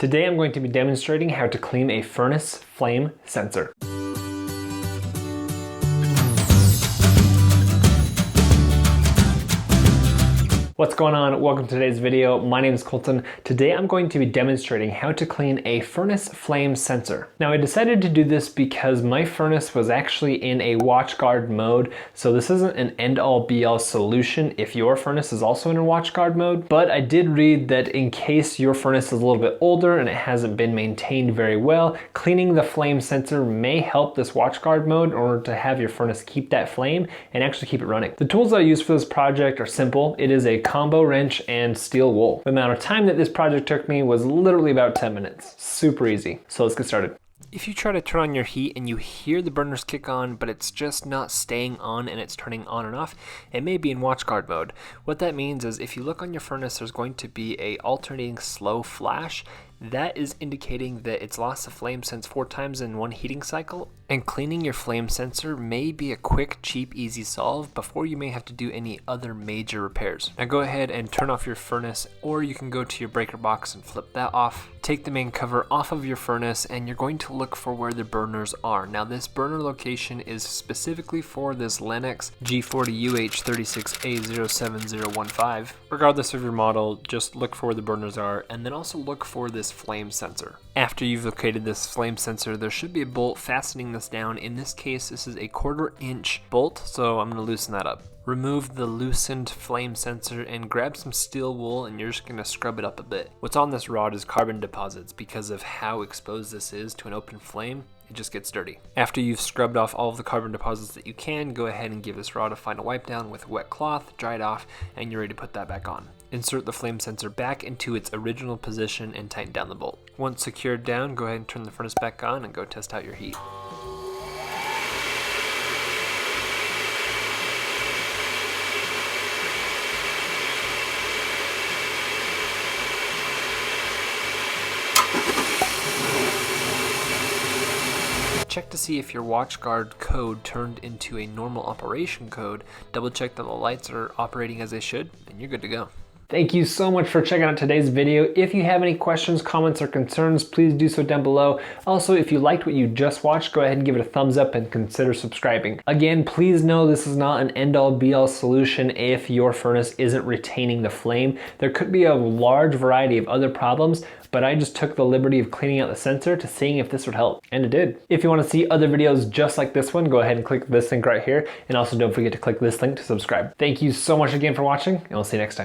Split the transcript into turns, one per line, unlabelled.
Today I'm going to be demonstrating how to clean a furnace flame sensor. What's going on? Welcome to today's video. My name is Colton. Today I'm going to be demonstrating how to clean a furnace flame sensor. Now I decided to do this because my furnace was actually in a WatchGuard mode, so this isn't an end-all be-all solution if your furnace is also in a WatchGuard mode, but I did read that in case your furnace is a little bit older and it hasn't been maintained very well, cleaning the flame sensor may help this WatchGuard mode in order to have your furnace keep that flame and actually keep it running. The tools I use for this project are simple. It is a combo wrench and steel wool. The amount of time that this project took me was literally about 10 minutes. Super easy. So let's get started. If you try to turn on your heat and you hear the burners kick on, but it's just not staying on and it's turning on and off, it may be in WatchGuard mode. What that means is if you look on your furnace, there's going to be a alternating slow flash. That is indicating that it's lost the flame sense 4 times in one heating cycle, and cleaning your flame sensor may be a quick, cheap, easy solve before you may have to do any other major repairs. Now go ahead and turn off your furnace, or you can go to your breaker box and flip that off. Take the main cover off of your furnace and you're going to look for where the burners are. Now this burner location is specifically for this Lennox G40UH36A07015. Regardless of your model, just look for where the burners are and then also look for this flame sensor. After you've located this flame sensor, there should be a bolt fastening this down. In this case, this is a 1/4 inch bolt, so I'm going to loosen that up. Remove the loosened flame sensor and grab some steel wool and you're just going to scrub it up a bit. What's on this rod is carbon deposits. Because of how exposed this is to an open flame, it just gets dirty. After you've scrubbed off all of the carbon deposits that you can, go ahead and give this rod a final wipe down with a wet cloth, dry it off, and you're ready to put that back on. Insert the flame sensor back into its original position and tighten down the bolt. Once secured down, go ahead and turn the furnace back on and go test out your heat. Check to see if your WatchGuard code turned into a normal operation code. Double check that the lights are operating as they should, and you're good to go. Thank you so much for checking out today's video. If you have any questions, comments, or concerns, please do so down below. Also, if you liked what you just watched, go ahead and give it a thumbs up and consider subscribing. Again, please know this is not an end-all be-all solution if your furnace isn't retaining the flame. There could be a large variety of other problems, but I just took the liberty of cleaning out the sensor to seeing if this would help, and it did. If you want to see other videos just like this one, go ahead and click this link right here, and also don't forget to click this link to subscribe. Thank you so much again for watching, and I'll see you next time.